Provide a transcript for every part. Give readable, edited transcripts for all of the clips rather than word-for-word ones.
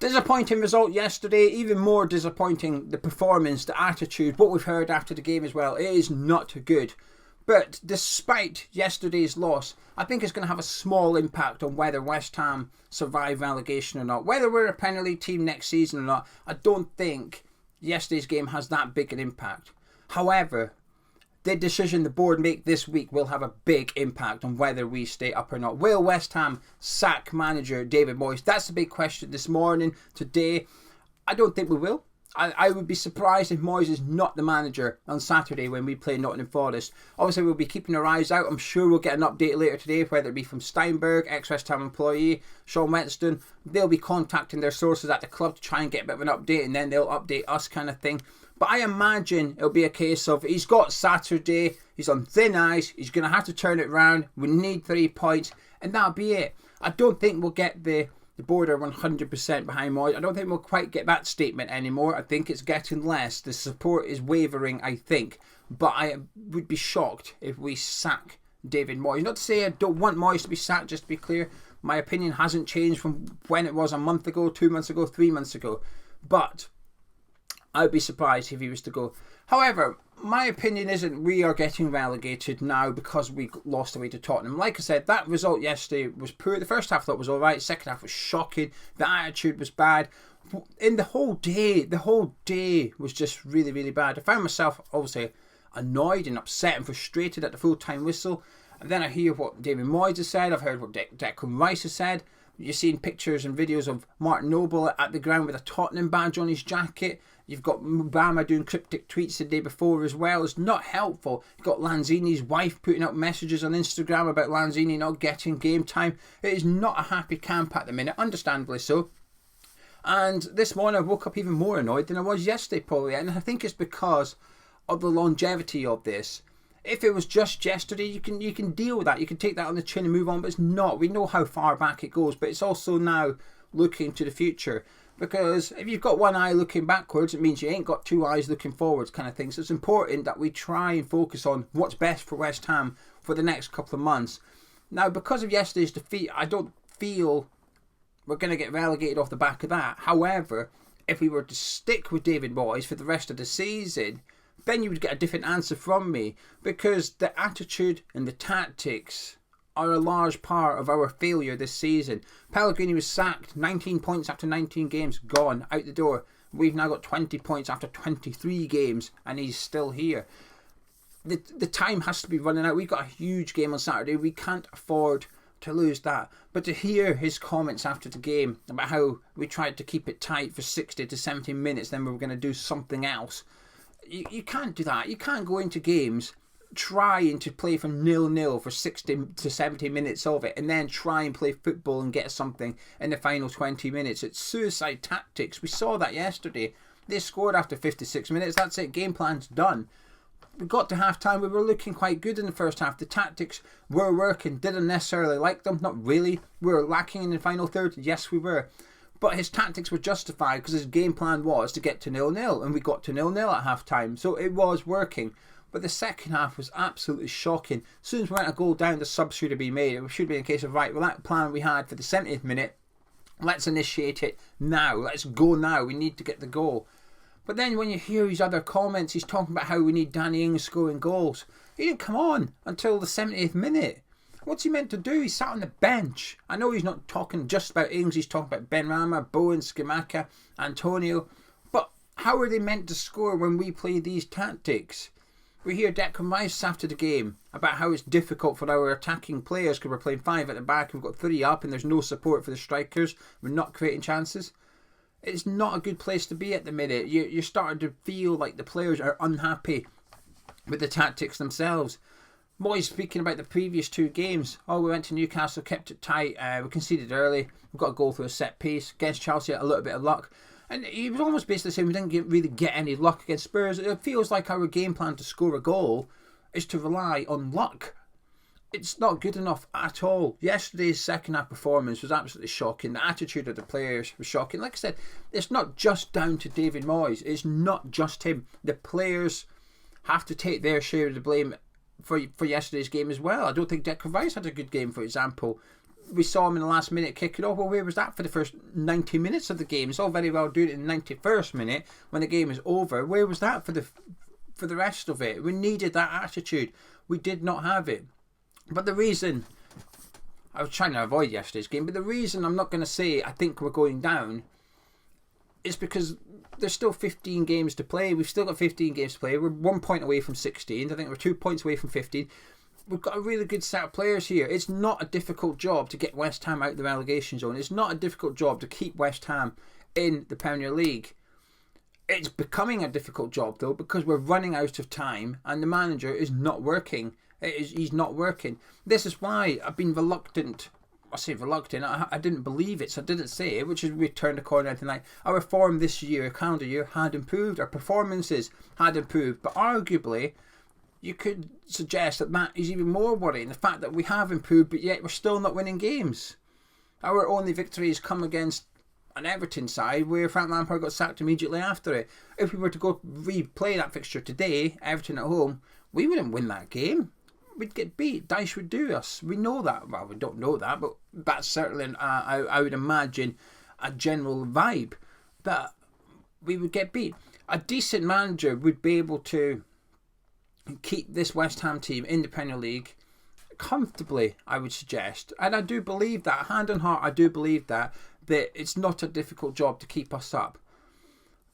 Disappointing result yesterday, even more disappointing the performance, the attitude, what we've heard after the game as well. It is not good. But despite yesterday's loss, I think it's going to have a small impact on whether West Ham survive relegation or not. Whether we're a Premier League team next season or not, I don't think yesterday's game has that big an impact. However, the decision the board make this week will have a big impact on whether we stay up or not. Will West Ham sack manager David Moyes? That's the big question this morning, today. I don't think we will. I would be surprised if Moyes is not the manager on Saturday when we play Nottingham Forest. Obviously, we'll be keeping our eyes out. I'm sure we'll get an update later today, whether it be from Steinberg, ex-West Ham employee, Sean Whetstone. They'll be contacting their sources at the club to try and get a bit of an update, and then they'll update us kind of thing. But I imagine it'll be a case of he's got Saturday, he's on thin ice, he's going to have to turn it around, we need 3 points, and that'll be it. I don't think we'll get the board are 100% behind Moyes. I don't think we'll quite get that statement anymore. I think it's getting less. The support is wavering, I think. But I would be shocked if we sack David Moyes. Not to say I don't want Moyes to be sacked, just to be clear. My opinion hasn't changed from when it was a month ago, 2 months ago, 3 months ago. But I would be surprised if he was to go. However, my opinion isn't we are getting relegated now because we lost away to Tottenham. Like I said, that result yesterday was poor. The first half I thought was alright. Second half was shocking. The attitude was bad. In the whole day was just really, really bad. I found myself obviously annoyed and upset and frustrated at the full-time whistle. And then I hear what David Moyes has said. I've heard what Declan Rice has said. You're seeing pictures and videos of Martin Noble at the ground with a Tottenham badge on his jacket. You've got Mubama doing cryptic tweets the day before as well. It's not helpful. You've got Lanzini's wife putting up messages on Instagram about Lanzini not getting game time. It is not a happy camp at the minute, understandably so. And this morning I woke up even more annoyed than I was yesterday probably. And I think it's because of the longevity of this. If it was just yesterday, you can deal with that. You can take that on the chin and move on. But it's not. We know how far back it goes. But it's also now looking to the future. Because if you've got one eye looking backwards, it means you ain't got two eyes looking forwards kind of thing. So it's important that we try and focus on what's best for West Ham for the next couple of months. Now, because of yesterday's defeat, I don't feel we're going to get relegated off the back of that. However, if we were to stick with David Moyes for the rest of the season, then you would get a different answer from me. Because the attitude and the tactics are a large part of our failure this season. Pellegrini was sacked, 19 points after 19 games, gone, out the door. We've now got 20 points after 23 games, and he's still here. The time has to be running out. We've got a huge game on Saturday. We can't afford to lose that. But to hear his comments after the game about how we tried to keep it tight for 60 to 70 minutes, then we were going to do something else. You can't do that. You can't go into games trying to play from 0-0 for 60 to 70 minutes of it and then try and play football and get something in the final 20 minutes. It's suicide tactics. We saw that yesterday. They scored after 56 minutes. That's it. Game plan's done. We got to half time. We were looking quite good in the first half. The tactics were working. Didn't necessarily like them. Not really. We were lacking in the final third. Yes, we were. But his tactics were justified because his game plan was to get to 0-0. And we got to 0-0 at half time. So it was working. But the second half was absolutely shocking. As soon as we went a goal down, the sub should have been made. It should be a case of, right, well, that plan we had for the 70th minute, let's initiate it now. Let's go now. We need to get the goal. But then when you hear his other comments, he's talking about how we need Danny Ings scoring goals. He didn't come on until the 70th minute. What's he meant to do? He sat on the bench. I know he's not talking just about Ings. He's talking about Benrahma, Bowen, Scamacca, Antonio. But how are they meant to score when we play these tactics? We hear Declan Rice after the game about how it's difficult for our attacking players because we're playing 5 at the back, we've got 3 up and there's no support for the strikers. We're not creating chances. It's not a good place to be at the minute. You're starting to feel like the players are unhappy with the tactics themselves. Moyes speaking about the previous 2 games. Oh, we went to Newcastle, kept it tight, we conceded early, we got a goal through a set piece. Against Chelsea, a little bit of luck. And he was almost basically saying we didn't really get any luck against Spurs. It feels like our game plan to score a goal is to rely on luck. It's not good enough at all. Yesterday's second half performance was absolutely shocking. The attitude of the players was shocking. Like I said, it's not just down to David Moyes. It's not just him. The players have to take their share of the blame for yesterday's game as well. I don't think Declan Rice had a good game, for example. we saw him in the last minute kick it off. Well, where was that for the first 90 minutes of the game? It's all very well doing it in the 91st minute when the game is over. Where was that for the rest of it? We needed that attitude. We did not have it. But the reason, I was trying to avoid yesterday's game, but the reason I'm not going to say I think we're going down is because there's still 15 games to play. We've still got 15 games to play. We're 1 point away from 16. I think we're 2 points away from 15. We've got a really good set of players here. It's not a difficult job to get West Ham out of the relegation zone. It's not a difficult job to keep West Ham in the Premier League. It's becoming a difficult job, though, because we're running out of time and the manager is not working. He's not working. This is why I've been reluctant. I say reluctant. I didn't believe it, so I didn't say it, which is we turned the corner tonight. Our form this year, calendar year, had improved. Our performances had improved. But arguably, you could suggest that is even more worrying. The fact that we have improved, but yet we're still not winning games. Our only victories come against an Everton side where Frank Lampard got sacked immediately after it. If we were to go replay that fixture today, Everton at home, we wouldn't win that game. We'd get beat. Dyche would do us. We know that. Well, we don't know that, but that's certainly, I would imagine, a general vibe that we would get beat. A decent manager would be able to keep this West Ham team in the Premier League comfortably, I would suggest. And I do believe that, hand on heart, I do believe that it's not a difficult job to keep us up.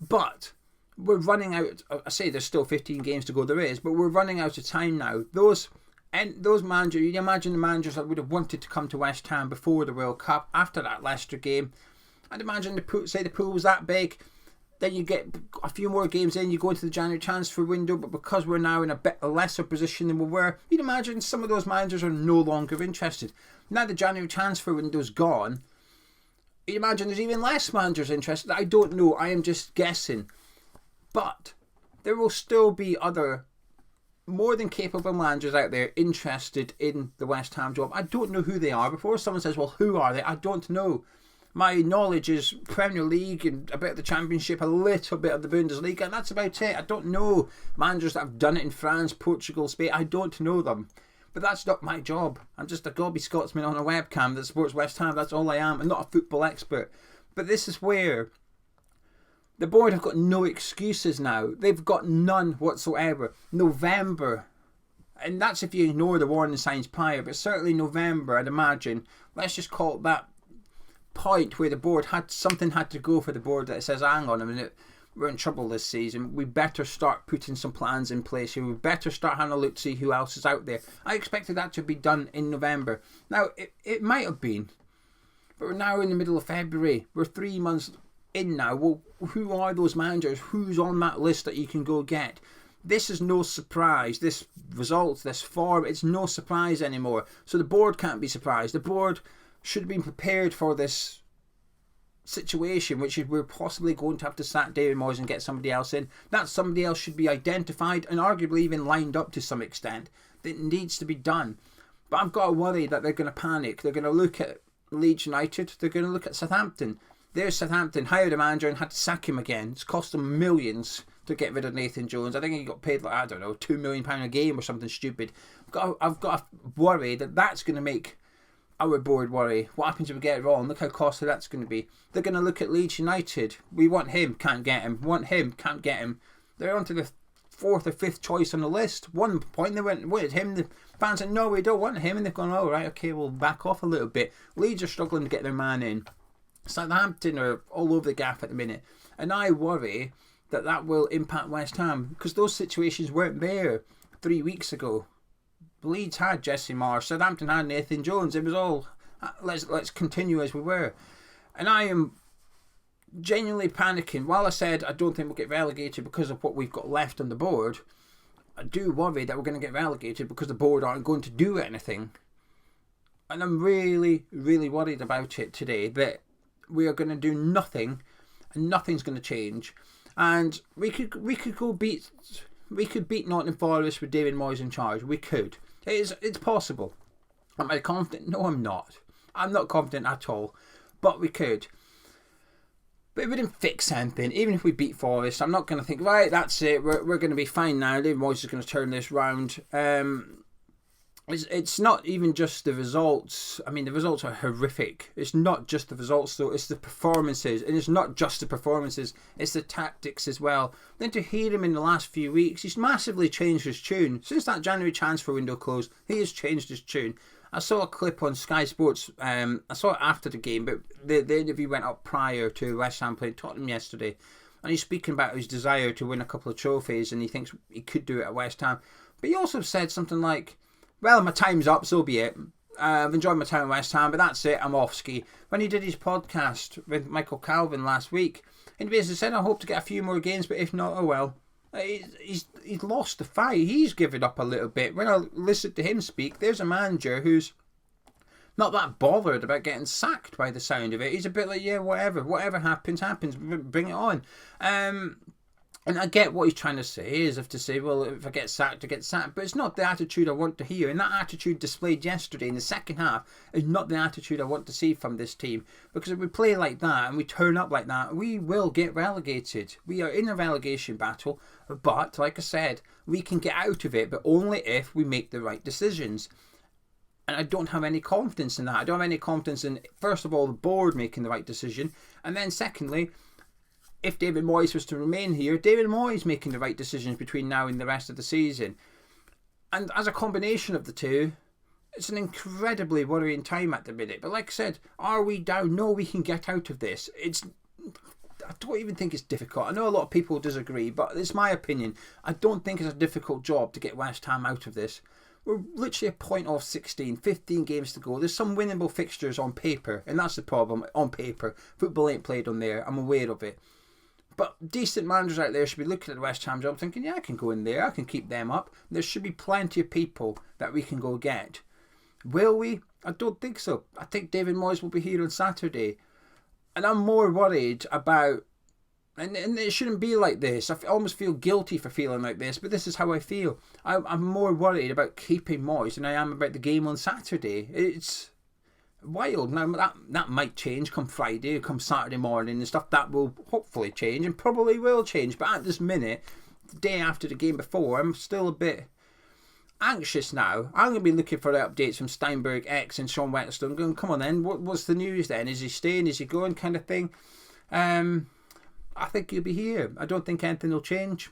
But we're running out, I say there's still 15 games to go, there is, but we're running out of time now. Those managers, you imagine the managers that would have wanted to come to West Ham before the World Cup, after that Leicester game. I'd imagine the pool was that big. Then you get a few more games in, you go into the January transfer window, but because we're now in a bit lesser position than we were, you'd imagine some of those managers are no longer interested. Now the January transfer window's gone, you'd imagine there's even less managers interested. I don't know, I am just guessing. But there will still be other more than capable managers out there interested in the West Ham job. I don't know who they are. Before someone says, well, who are they? I don't know. My knowledge is Premier League and a bit of the Championship, a little bit of the Bundesliga, and that's about it. I don't know managers that have done it in France, Portugal, Spain. I don't know them. But that's not my job. I'm just a gobby Scotsman on a webcam that supports West Ham. That's all I am. I'm not a football expert. But this is where the board have got no excuses now. They've got none whatsoever. November, and that's if you ignore the warning signs prior, but certainly November, I'd imagine. Let's just call it that point where the board had to go for the board that says, hang on a minute, we're in trouble this season. We better start putting some plans in place here. We better start having a look to see who else is out there. I expected that to be done in November. Now, it might have been, but we're now in the middle of February. We're 3 months in now. Well, who are those managers? Who's on that list that you can go get? This is no surprise. This results, this form, it's no surprise anymore. So the board can't be surprised. The board should have been prepared for this situation, which is we're possibly going to have to sack David Moyes and get somebody else in. That somebody else should be identified and arguably even lined up to some extent. That needs to be done. But I've got to worry that they're going to panic. They're going to look at Leeds United. They're going to look at Southampton. There's Southampton, hired a manager and had to sack him again. It's cost them millions to get rid of Nathan Jones. I think he got paid, like, I don't know, £2 million a game or something stupid. I've got to worry that that's going to make our board worry. What happens if we get it wrong? Look how costly that's going to be. They're going to look at Leeds United. We want him, can't get him. Want him, can't get him. They're on to the 4th or 5th choice on the list. One point they wanted him. The fans said, no, we don't want him. And they've gone, oh, right, okay, we'll back off a little bit. Leeds are struggling to get their man in. Southampton are all over the gap at the minute. And I worry that will impact West Ham because those situations weren't there 3 weeks ago. Leeds had Jesse Marsh, Southampton had Nathan Jones. It was all, let's continue as we were. And I am genuinely panicking. While I said I don't think we'll get relegated because of what we've got left on the board, I do worry that we're going to get relegated because the board aren't going to do anything. And I'm really, really worried about it today, that we are going to do nothing and nothing's going to change. And we could beat Nottingham Forest with David Moyes in charge. We could. It's possible. Am I confident? No, I'm not. I'm not confident at all. But we could. But it wouldn't fix anything. Even if we beat Forest, I'm not going to think, right, that's it. We're going to be fine now. David Moyes is going to turn this round. It's not even just the results. I mean, the results are horrific. It's not just the results, though. It's the performances. And it's not just the performances. It's the tactics as well. Then to hear him in the last few weeks, he's massively changed his tune. Since that January transfer window closed, he has changed his tune. I saw a clip on Sky Sports. I saw it after the game, but the interview went up prior to West Ham playing Tottenham yesterday. And he's speaking about his desire to win a couple of trophies, and he thinks he could do it at West Ham. But he also said something like, well, my time's up, so be it. I've enjoyed my time at West Ham, but that's it, I'm off ski. When he did his podcast with Michael Calvin last week, he basically said, I hope to get a few more games, but if not, oh well. He's lost the fight. He's given up a little bit. When I listen to him speak, there's a manager who's not that bothered about getting sacked by the sound of it. He's a bit like, yeah, whatever happens, bring it on. And I get what he's trying to say, is if to say, well, if I get sacked, I get sacked. But it's not the attitude I want to hear. And that attitude displayed yesterday in the second half is not the attitude I want to see from this team. Because if we play like that and we turn up like that, we will get relegated. We are in a relegation battle. But, like I said, we can get out of it, but only if we make the right decisions. And I don't have any confidence in that. I don't have any confidence in, first of all, the board making the right decision. And then secondly, if David Moyes was to remain here, David Moyes making the right decisions between now and the rest of the season. And as a combination of the two, it's an incredibly worrying time at the minute. But like I said, are we down? No, we can get out of this. I don't even think it's difficult. I know a lot of people disagree, but it's my opinion. I don't think it's a difficult job to get West Ham out of this. We're literally a point off 16, 15 games to go. There's some winnable fixtures on paper, and that's the problem. On paper, football ain't played on there. I'm aware of it. But decent managers out there should be looking at the West Ham job thinking, yeah, I can go in there, I can keep them up. There should be plenty of people that we can go get. Will we? I don't think so. I think David Moyes will be here on Saturday. And I'm more worried about, and it shouldn't be like this. I almost feel guilty for feeling like this, but this is how I feel. I'm more worried about keeping Moyes than I am about the game on Saturday. It's wild. Now that might change come Friday, come Saturday morning and stuff. That will hopefully change and probably will change. But at this minute, the day after the game before, I'm still a bit anxious now. I'm going to be looking for updates from Steinberg X and Sean Wetstone going, come on then, what's the news then? Is he staying? Is he going? Kind of thing. I think he'll be here. I don't think anything will change.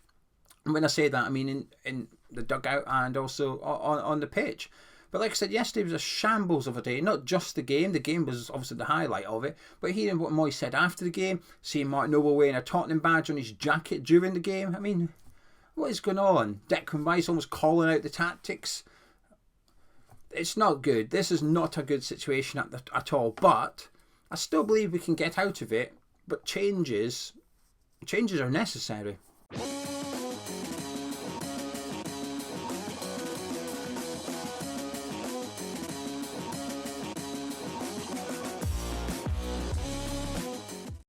And when I say that, I mean in the dugout and also on the pitch. But like I said, yesterday was a shambles of a day. Not just the game. The game was obviously the highlight of it. But hearing what Moyes said after the game, seeing Martin Noble wearing a Tottenham badge on his jacket during the game. I mean, what is going on? Declan Rice almost calling out the tactics. It's not good. This is not a good situation at all. But I still believe we can get out of it. But changes are necessary.